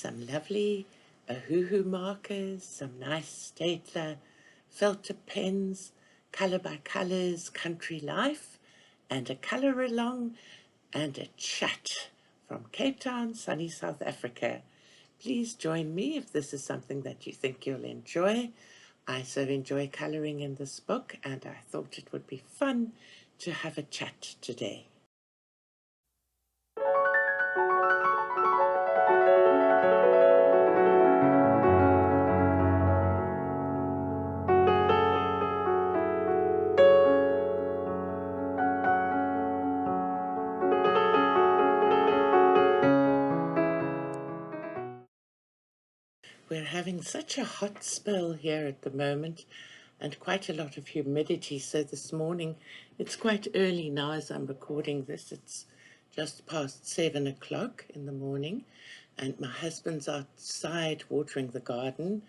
some lovely Ohuhu markers, some nice Stapler filter pens, Colour by Colours, Country Life, and a colour along, and a chat from Cape Town, sunny South Africa. Please join me if this is something that you think you'll enjoy. I so enjoy colouring in this book, and I thought it would be fun to have a chat today. We're having such a hot spell here at the moment and quite a lot of humidity. So this morning, it's quite early now as I'm recording this. It's just past 7 o'clock in the morning, and my husband's outside watering the garden.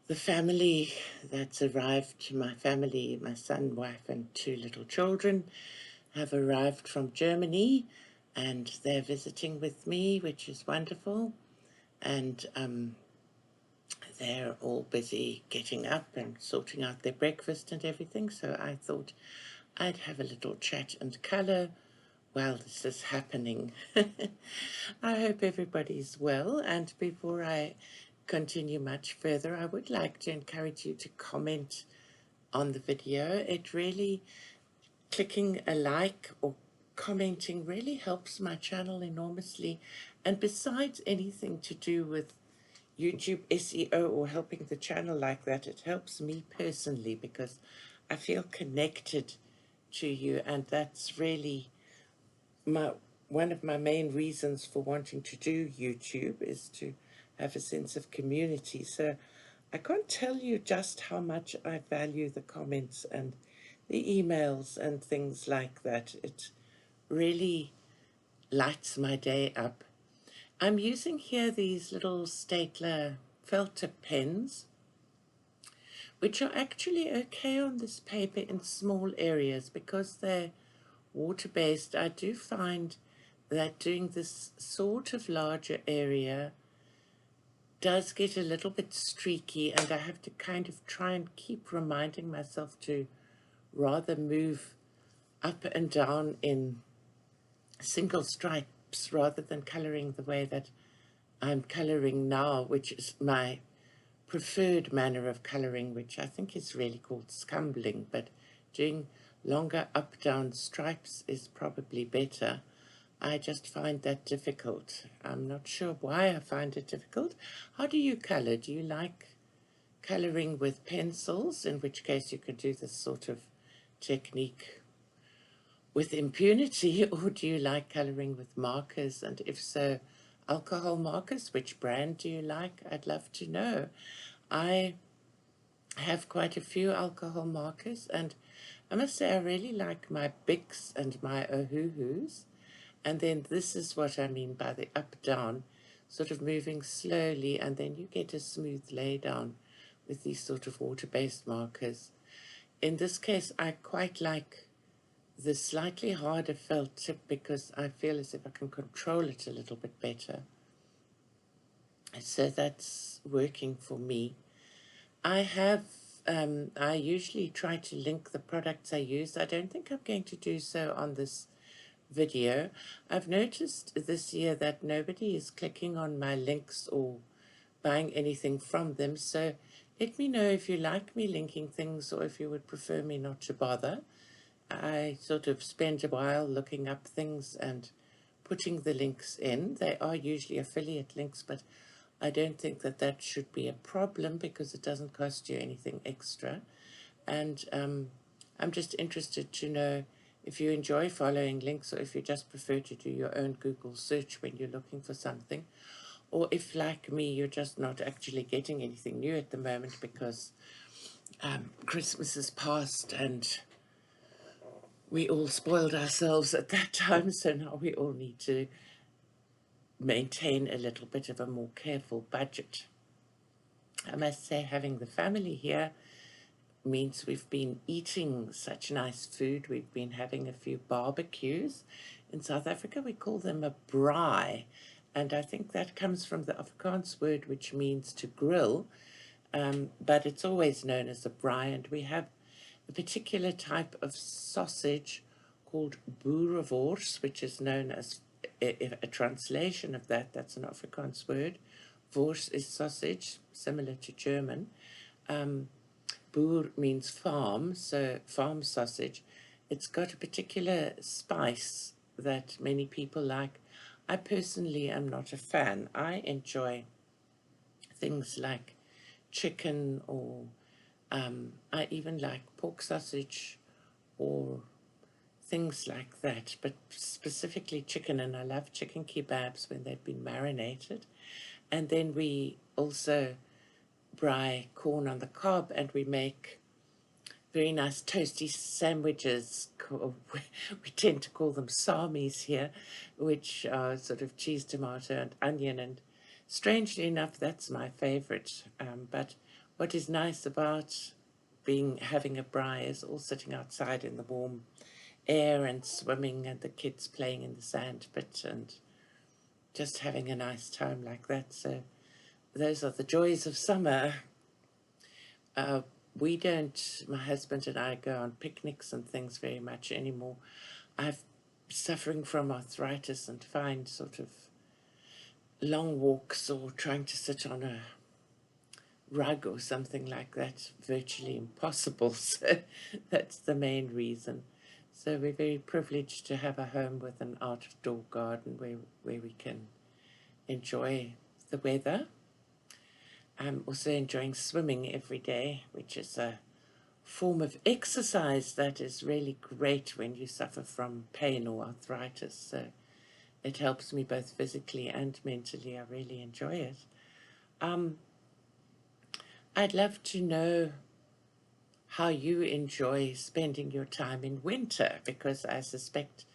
The family that's arrived, my family, my son, wife, and 2 little children, have arrived from Germany, and they're visiting with me, which is wonderful. And they're all busy getting up and sorting out their breakfast and everything, so I thought I'd have a little chat and colour while this is happening. I hope everybody's well, and before I continue much further, I would like to encourage you to comment on the video. It really, clicking a like or commenting really helps my channel enormously, and besides anything to do with YouTube SEO or helping the channel like that, it helps me personally because I feel connected to you, and that's really one of my main reasons for wanting to do YouTube, is to have a sense of community. So I can't tell you just how much I value the comments and the emails and things like that. It really lights my day up. I'm using here these little Stapler filter pens, which are actually okay on this paper in small areas because they're water-based. I do find that doing this sort of larger area does get a little bit streaky, and I have to kind of try and keep reminding myself to rather move up and down in single stripes rather than colouring the way that I'm colouring now, which is my preferred manner of colouring, which I think is really called scumbling, but doing longer up-down stripes is probably better. I just find that difficult. I'm not sure why I find it difficult. How do you colour? Do you like colouring with pencils, in which case you could do this sort of technique with impunity, or do you like colouring with markers? And if so, alcohol markers, which brand do you like? I'd love to know. I have quite a few alcohol markers, and I must say I really like my Bics and my Ohuhus. And then this is what I mean by the up-down, sort of moving slowly, and then you get a smooth lay down with these sort of water-based markers. In this case, I quite like the slightly harder felt tip because I feel as if I can control it a little bit better. So that's working for me. I usually try to link the products I use. I don't think I'm going to do so on this video. I've noticed this year that nobody is clicking on my links or buying anything from them, so let me know if you like me linking things or if you would prefer me not to bother. I sort of spend a while looking up things and putting the links in. They are usually affiliate links, but I don't think that that should be a problem because it doesn't cost you anything extra. And I'm just interested to know if you enjoy following links, or if you just prefer to do your own Google search when you're looking for something, or if, like me, you're just not actually getting anything new at the moment because Christmas is past and we all spoiled ourselves at that time, so now we all need to maintain a little bit of a more careful budget. I must say, having the family here means we've been eating such nice food. We've been having a few barbecues. In South Africa, we call them a braai, and I think that comes from the Afrikaans word which means to grill, but it's always known as a braai, and we have a particular type of sausage called boerewors, which is known as a translation of that. That's an Afrikaans word. Wors is sausage, similar to German. Boer means farm, so farm sausage. It's got a particular spice that many people like. I personally am not a fan. I enjoy things like chicken, or I even like pork sausage or things like that, but specifically chicken, and I love chicken kebabs when they've been marinated. And then we also braai corn on the cob, and we make very nice toasty sandwiches. We tend to call them samis here, which are sort of cheese, tomato, and onion. And strangely enough, that's my favorite. But what is nice about having a braai is all sitting outside in the warm air and swimming, and the kids playing in the sand pit, and just having a nice time like that. So those are the joys of summer. We don't, my husband and I, go on picnics and things very much anymore. I'm suffering from arthritis and find sort of long walks or trying to sit on a rug or something like that virtually impossible. So that's the main reason. So we're very privileged to have a home with an out-of-door garden where we can enjoy the weather. I'm also enjoying swimming every day, which is a form of exercise that is really great when you suffer from pain or arthritis. So it helps me both physically and mentally. I really enjoy it. I'd love to know how you enjoy spending your time in winter, because I suspect,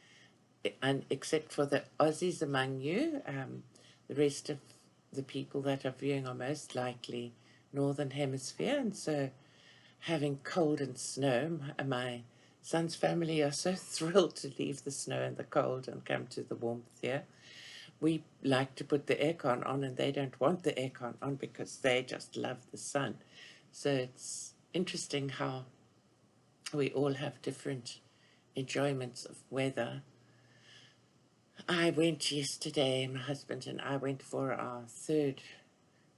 and except for the Aussies among you, the rest of the people that are viewing are most likely Northern Hemisphere, and so having cold and snow, my son's family are so thrilled to leave the snow and the cold and come to the warmth here. We like to put the aircon on, and they don't want the aircon on because they just love the sun. So it's interesting how we all have different enjoyments of weather. I went yesterday, my husband and I went for our third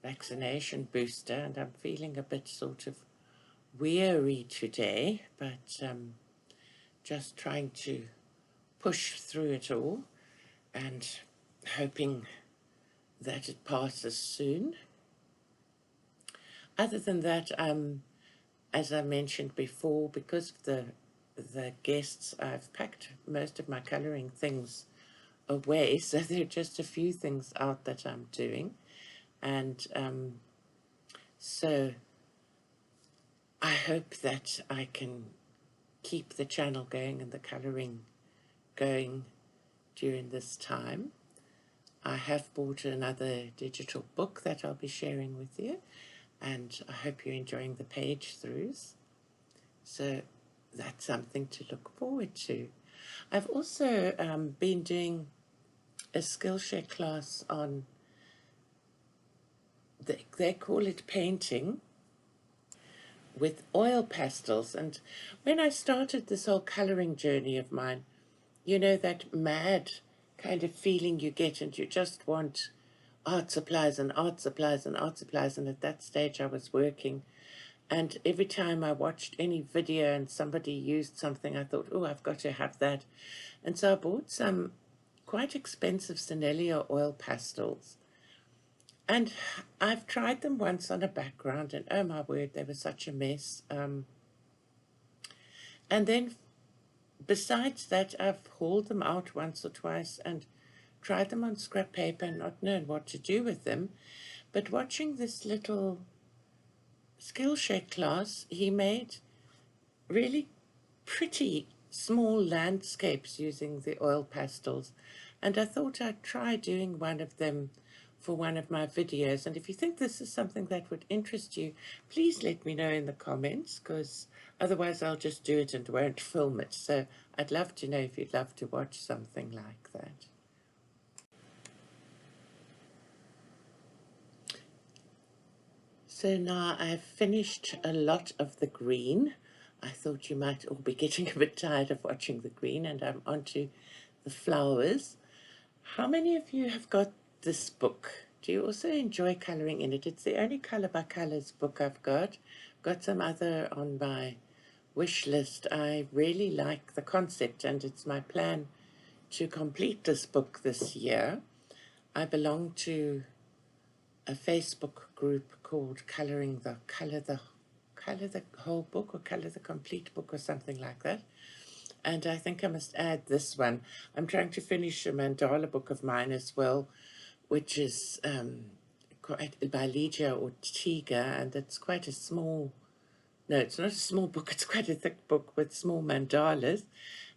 vaccination booster, and I'm feeling a bit sort of weary today, but just trying to push through it all and hoping that it passes soon. Other than that, as I mentioned before, because of the guests, I've packed most of my colouring things away, so there are just a few things out that I'm doing, and so I hope that I can keep the channel going and the colouring going during this time. I have bought another digital book that I'll be sharing with you, and I hope you're enjoying the page throughs. So that's something to look forward to. I've also been doing a Skillshare class on, they call it painting with oil pastels. And when I started this whole colouring journey of mine, you know, that mad kind of feeling you get, and you just want art supplies and art supplies and art supplies. And at that stage I was working, and every time I watched any video and somebody used something, I thought, oh, I've got to have that. And so I bought some quite expensive Sennelier oil pastels, and I've tried them once on a background, and oh my word, they were such a mess. And then besides that, I've hauled them out once or twice and tried them on scrap paper and not known what to do with them. But watching this little Skillshare class, he made really pretty small landscapes using the oil pastels, and I thought I'd try doing one of them for one of my videos. And if you think this is something that would interest you, please let me know in the comments, because otherwise I'll just do it and won't film it. So I'd love to know if you'd love to watch something like that. So now I've finished a lot of the green. I thought you might all be getting a bit tired of watching the green, and I'm onto the flowers. How many of you have got this book? Do you also enjoy colouring in it? It's the only Colour by Colours book I've got. Got some other on my wish list. I really like the concept, and it's my plan to complete this book this year. I belong to a Facebook group called Colour the Whole Book, or Colour the Complete Book, or something like that. And I think I must add this one. I'm trying to finish a mandala book of mine as well, which is by Lydia Ortega, and it's quite a small, no, it's not a small book, it's quite a thick book with small mandalas.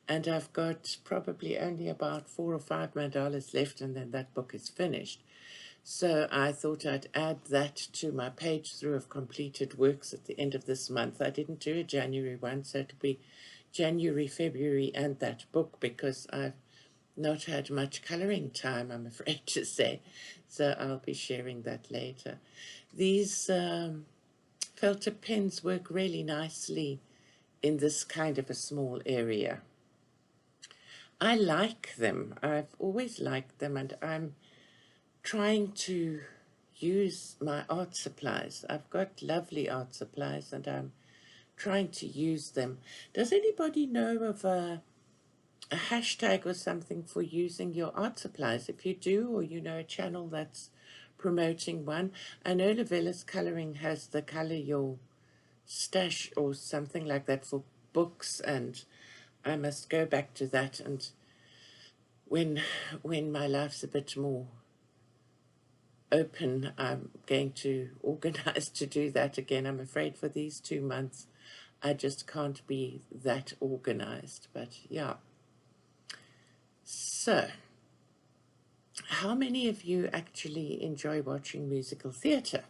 And I've got probably only about 4 or 5 mandalas left, and then that book is finished. So I thought I'd add that to my page through of completed works at the end of this month. I didn't do a January one, so it'll be January, February, and that book, because I've not had much colouring time, I'm afraid to say. So I'll be sharing that later. These felter pens work really nicely in this kind of a small area. I like them. I've always liked them, and I'm trying to use my art supplies. I've got lovely art supplies, and I'm trying to use them. Does anybody know of a hashtag or something for using your art supplies? If you do, or you know a channel that's promoting one. I know Lavella's Colouring has the Colour Your Stash or something like that for books, and I must go back to that, and when my life's a bit more open, I'm going to organize to do that again. I'm afraid for these 2 months I just can't be that organized, but yeah. So how many of you actually enjoy watching musical theatre?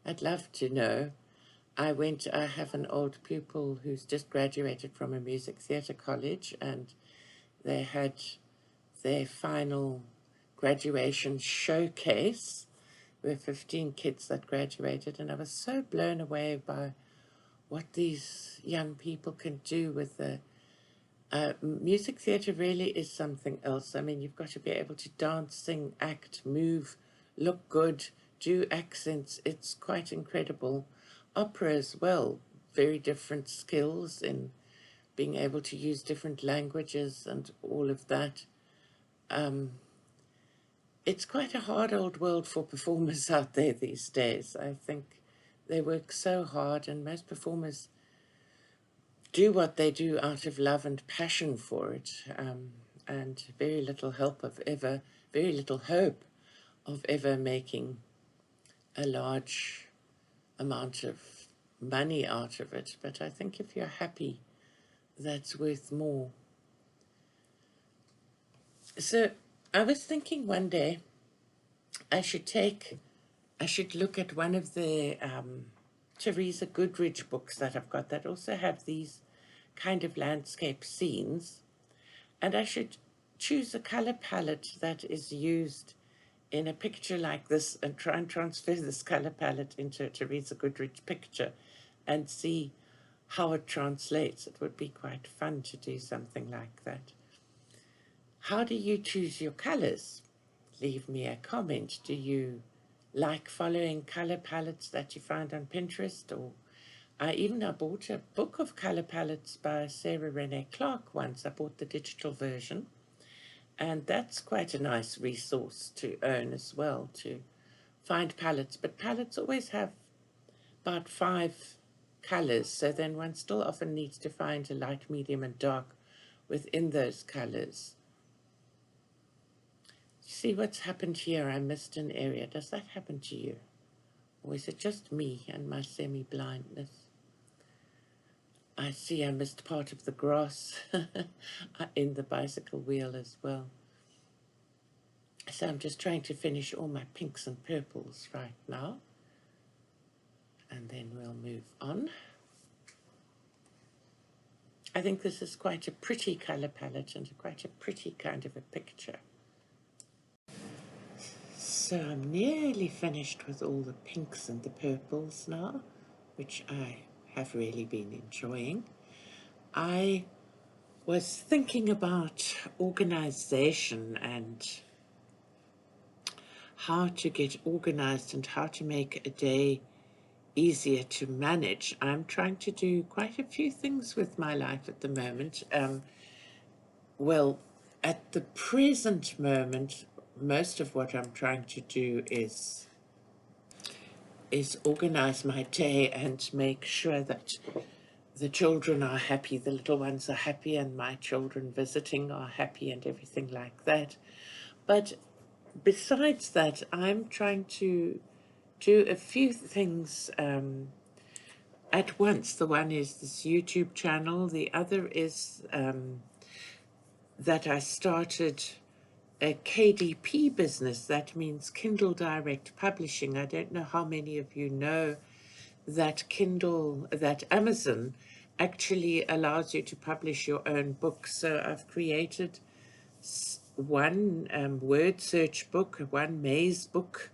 I'd love to know. I have an old pupil who's just graduated from a music theatre college, and they had their final graduation showcase. There were 15 kids that graduated, and I was so blown away by what these young people can do with the music theatre. Really is something else. I mean, you've got to be able to dance, sing, act, move, look good, do accents. It's quite incredible. Opera as well, very different skills in being able to use different languages and all of that. It's quite a hard old world for performers out there these days. I think they work so hard, and most performers do what they do out of love and passion for it, and very little hope of ever making a large amount of money out of it. But I think if you're happy, that's worth more. So I was thinking one day I should look at one of the Teresa Goodridge books that I've got that also have these kind of landscape scenes, and I should choose a color palette that is used in a picture like this and try and transfer this color palette into a Teresa Goodridge picture and see how it translates. It would be quite fun to do something like that. How do you choose your colors? Leave me a comment. Do you like following color palettes that you find on Pinterest? Or I bought a book of color palettes by Sarah Renee Clark once. I bought the digital version, and that's quite a nice resource to own as well, to find palettes. But palettes always have about 5 colors, so then one still often needs to find a light, medium, and dark within those colors. See what's happened here? I missed an area. Does that happen to you? Or is it just me and my semi-blindness? I see I missed part of the grass in the bicycle wheel as well. So I'm just trying to finish all my pinks and purples right now, and then we'll move on. I think this is quite a pretty color palette and quite a pretty kind of a picture. So I'm nearly finished with all the pinks and the purples now, which I have really been enjoying. I was thinking about organization and how to get organized and how to make a day easier to manage. I'm trying to do quite a few things with my life at the moment. Well, at the present moment, most of what I'm trying to do is organize my day and make sure that the children are happy, the little ones are happy, and my children visiting are happy and everything like that. But besides that, I'm trying to do a few things at once. The one is this YouTube channel. The other is that I started a KDP business. That means Kindle Direct Publishing. I don't know how many of you know that that Amazon actually allows you to publish your own books. So I've created one word search book, one maze book.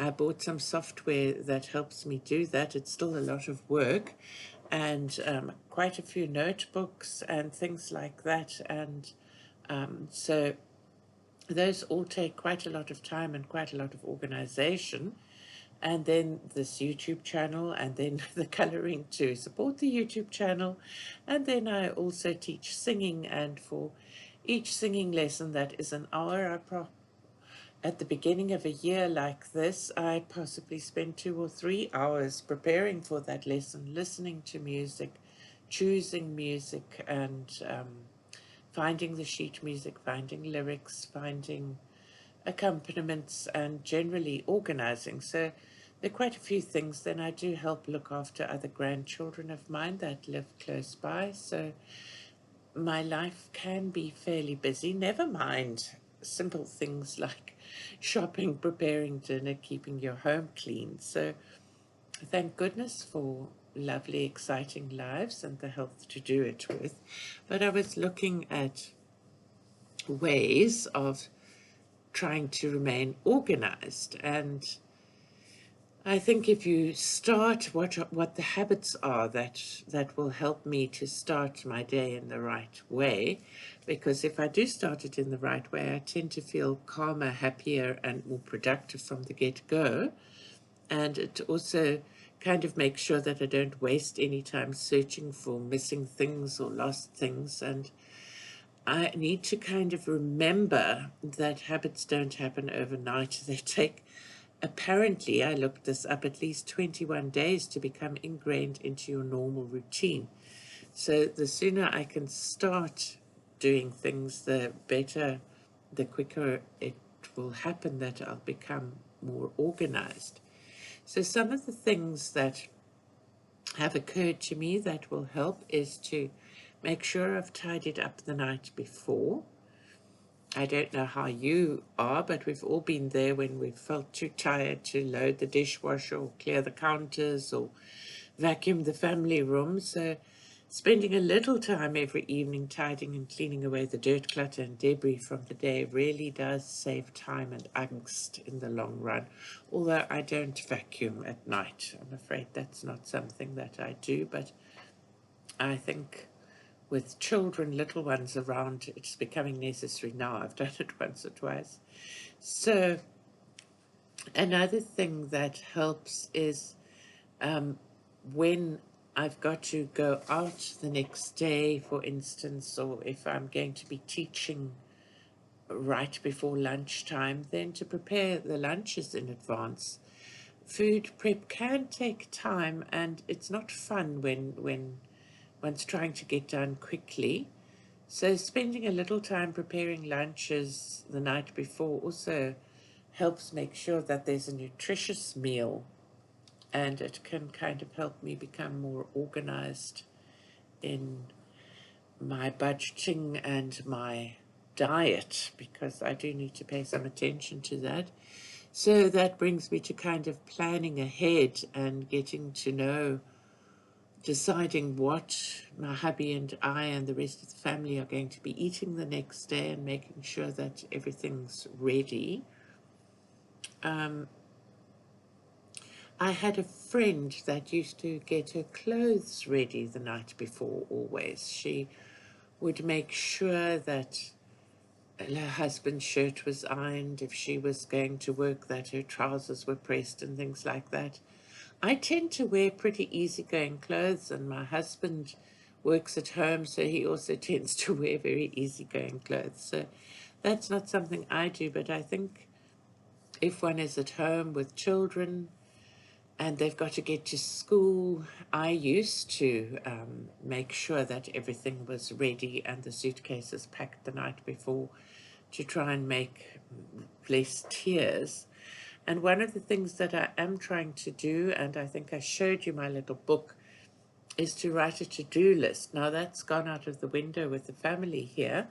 I bought some software that helps me do that. It's still a lot of work, and quite a few notebooks and things like that. And so those all take quite a lot of time and quite a lot of organization. And then this YouTube channel, and then the coloring to support the YouTube channel. And then I also teach singing, and for each singing lesson that is an hour, at the beginning of a year like this, I possibly spend 2 or 3 hours preparing for that lesson, listening to music, choosing music, and finding the sheet music, finding lyrics, finding accompaniments, and generally organizing. So there are quite a few things. Then I do help look after other grandchildren of mine that live close by. So my life can be fairly busy, never mind simple things like shopping, preparing dinner, keeping your home clean. So thank goodness for lovely, exciting lives and the health to do it with. But I was looking at ways of trying to remain organized, and I think if you start what the habits are that will help me to start my day in the right way, because if I do start it in the right way, I tend to feel calmer, happier, and more productive from the get-go. And it also kind of makes sure that I don't waste any time searching for missing things or lost things. And I need to kind of remember that habits don't happen overnight. They take, apparently, I looked this up, at least 21 days to become ingrained into your normal routine. So the sooner I can start doing things, the better, the quicker it will happen that I'll become more organized. So some of the things that have occurred to me that will help is to make sure I've tidied up the night before. I don't know how you are, but we've all been there when we've felt too tired to load the dishwasher or clear the counters or vacuum the family room. So spending a little time every evening tidying and cleaning away the dirt, clutter and debris from the day really does save time and angst in the long run. Although I don't vacuum at night. I'm afraid that's not something that I do, but I think with children, little ones around, it's becoming necessary now. I've done it once or twice. So another thing that helps is when I've got to go out the next day, for instance, or if I'm going to be teaching right before lunchtime, then to prepare the lunches in advance. Food prep can take time, and it's not fun when one's trying to get done quickly. So spending a little time preparing lunches the night before also helps make sure that there's a nutritious meal, and it can kind of help me become more organized in my budgeting and my diet, because I do need to pay some attention to that. So that brings me to kind of planning ahead and getting to know, deciding what my hubby and I and the rest of the family are going to be eating the next day, and making sure that everything's ready. I had a friend that used to get her clothes ready the night before always. She would make sure that her husband's shirt was ironed, if she was going to work, that her trousers were pressed and things like that. I tend to wear pretty easygoing clothes, and my husband works at home, so he also tends to wear very easygoing clothes. So that's not something I do, but I think if one is at home with children and they've got to get to school, I used to make sure that everything was ready and the suitcases packed the night before to try and make less tears. And one of the things that I am trying to do, and I think I showed you my little book, is to write a to-do list. Now that's gone out of the window with the family here,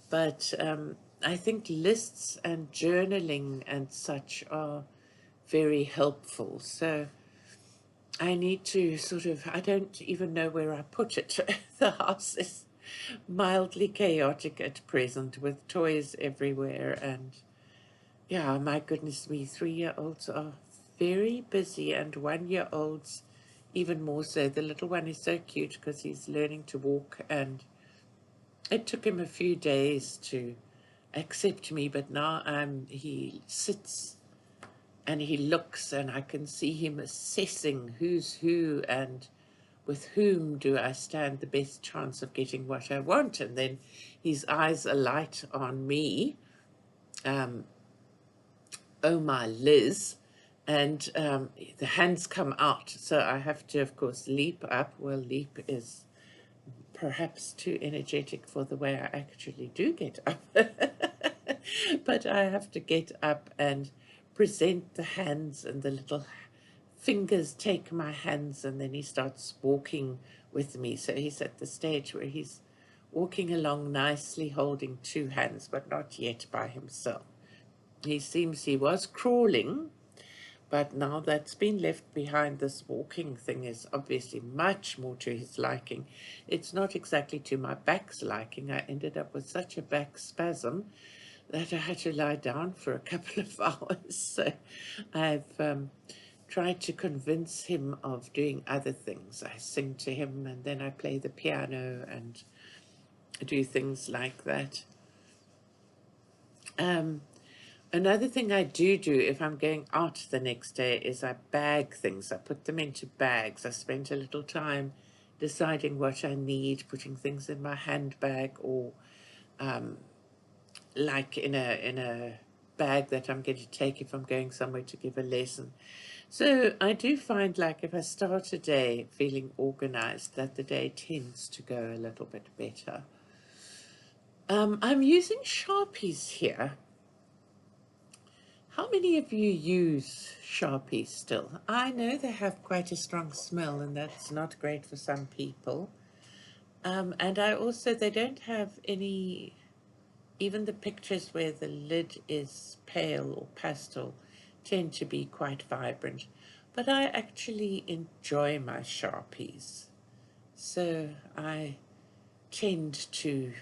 but I think lists and journaling and such are very helpful. So I need to sort of, I don't even know where I put it. The house is mildly chaotic at present with toys everywhere, and yeah, my goodness me, 3-year-olds are very busy, and 1-year-olds even more so. The little one is so cute because he's learning to walk, and it took him a few days to accept me, but now he sits and he looks, and I can see him assessing who's who and with whom do I stand the best chance of getting what I want. And then his eyes alight on me. Oh my Liz, and the hands come out, so I have to of course leap up. Well, leap is perhaps too energetic for the way I actually do get up. But I have to get up and present the hands, and the little fingers take my hands, and then he starts walking with me. So he's at the stage where he's walking along nicely holding two hands, but not yet by himself. He was crawling, but now that's been left behind. This walking thing is obviously much more to his liking. It's not exactly to my back's liking. I ended up with such a back spasm that I had to lie down for a couple of hours. So I've tried to convince him of doing other things. I sing to him, and then I play the piano and do things like that. Another thing I do if I'm going out the next day is I bag things. I put them into bags. I spend a little time deciding what I need, putting things in my handbag, or like in a bag that I'm going to take if I'm going somewhere to give a lesson. So I do find, like, if I start a day feeling organized, that the day tends to go a little bit better. I'm using Sharpies here. How many of you use Sharpies still? I know they have quite a strong smell, and that's not great for some people. And I also, they don't have any, even the pictures where the lid is pale or pastel tend to be quite vibrant. But I actually enjoy my Sharpies, so I tend to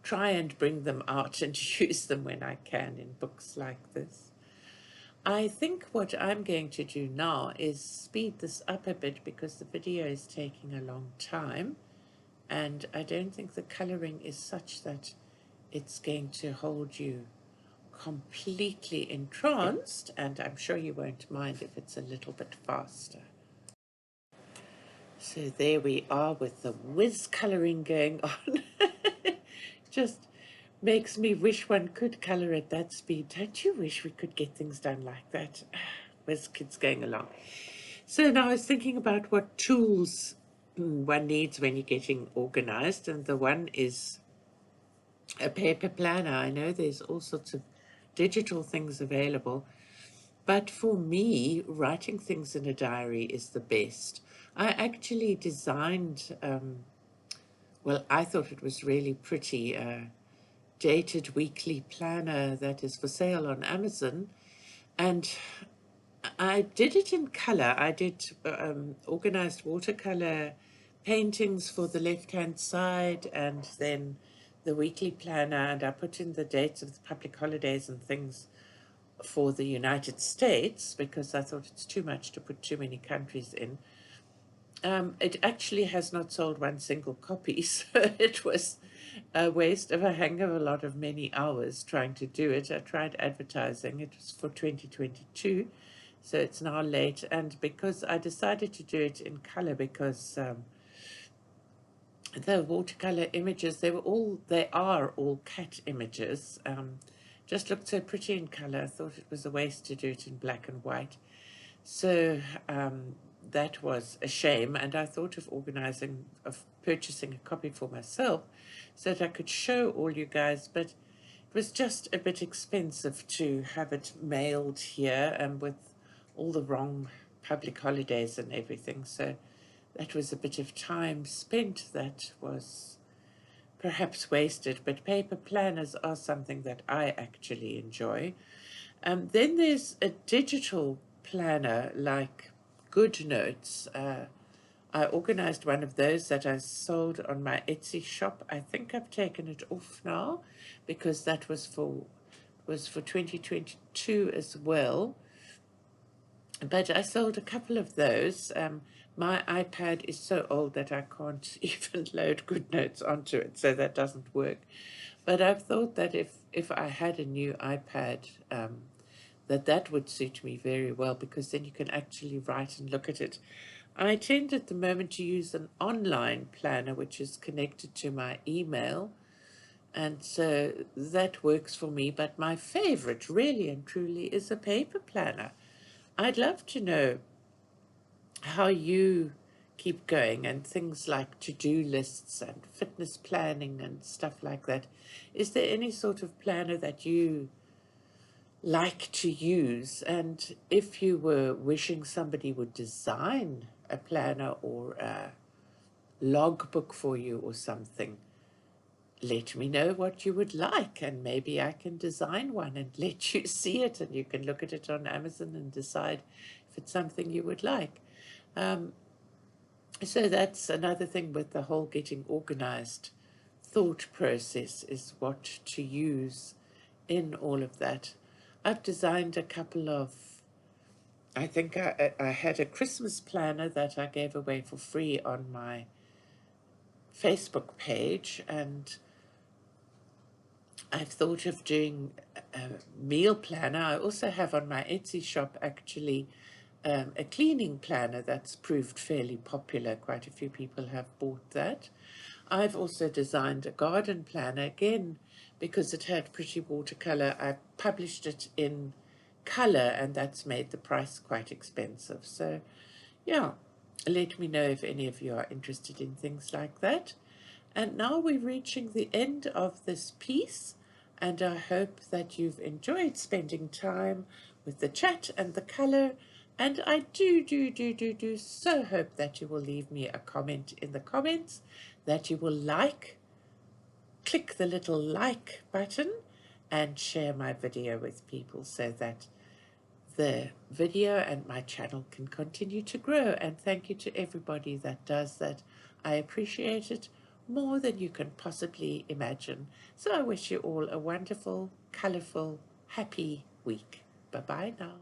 try and bring them out and use them when I can in books like this. I think what I'm going to do now is speed this up a bit because the video is taking a long time, and I don't think the coloring is such that it's going to hold you completely entranced, and I'm sure you won't mind if it's a little bit faster. So there we are with the whiz colouring going on. Just makes me wish one could colour at that speed. Don't you wish we could get things done like that? Whiz kids going along. So now I was thinking about what tools one needs when you're getting organised, and the one is a paper planner. I know there's all sorts of digital things available, but for me, writing things in a diary is the best. I actually designed, well, I thought it was really pretty, dated weekly planner that is for sale on Amazon, and I did it in color. I did organized watercolor paintings for the left-hand side, and then the weekly planner, and I put in the dates of the public holidays and things for the United States, because I thought it's too much to put too many countries in. It actually has not sold one single copy, so it was a waste of a hang of a lot of many hours trying to do it. I tried advertising. It was for 2022, so it's now late. And because I decided to do it in color, because the watercolor images, they are all cat images. Just looked so pretty in color. I thought it was a waste to do it in black and white. So that was a shame, and I thought of purchasing a copy for myself so that I could show all you guys, but it was just a bit expensive to have it mailed here, and with all the wrong public holidays and everything. So that was a bit of time spent that was perhaps wasted, but paper planners are something that I actually enjoy. Then there's a digital planner like GoodNotes. I organized one of those that I sold on my Etsy shop. I think I've taken it off now because that was for 2022 as well. But I sold a couple of those. My iPad is so old that I can't even load GoodNotes onto it, so that doesn't work. But I've thought that if I had a new iPad, that would suit me very well, because then you can actually write and look at it. I tend at the moment to use an online planner which is connected to my email, and so that works for me. But my favorite, really and truly, is a paper planner. I'd love to know how you keep going, and things like to-do lists and fitness planning and stuff like that. Is there any sort of planner that you like to use? And if you were wishing somebody would design a planner or a logbook for you or something, let me know what you would like, and maybe I can design one and let you see it, and you can look at it on Amazon and decide if it's something you would like. So that's another thing with the whole getting organized thought process, is what to use in all of that. I've designed a couple of, I think I had a Christmas planner that I gave away for free on my Facebook page, and I've thought of doing a meal planner. I also have on my Etsy shop actually a cleaning planner that's proved fairly popular. Quite a few people have bought that. I've also designed a garden planner, again, because it had pretty watercolor. I published it in color, and that's made the price quite expensive. So yeah, let me know if any of you are interested in things like that. And now we're reaching the end of this piece, and I hope that you've enjoyed spending time with the chat and the color. And I do so hope that you will leave me a comment in the comments, that you will click the little like button and share my video with people, so that the video and my channel can continue to grow. And thank you to everybody that does that. I appreciate it more than you can possibly imagine. So I wish you all a wonderful, colorful, happy week. Bye-bye now.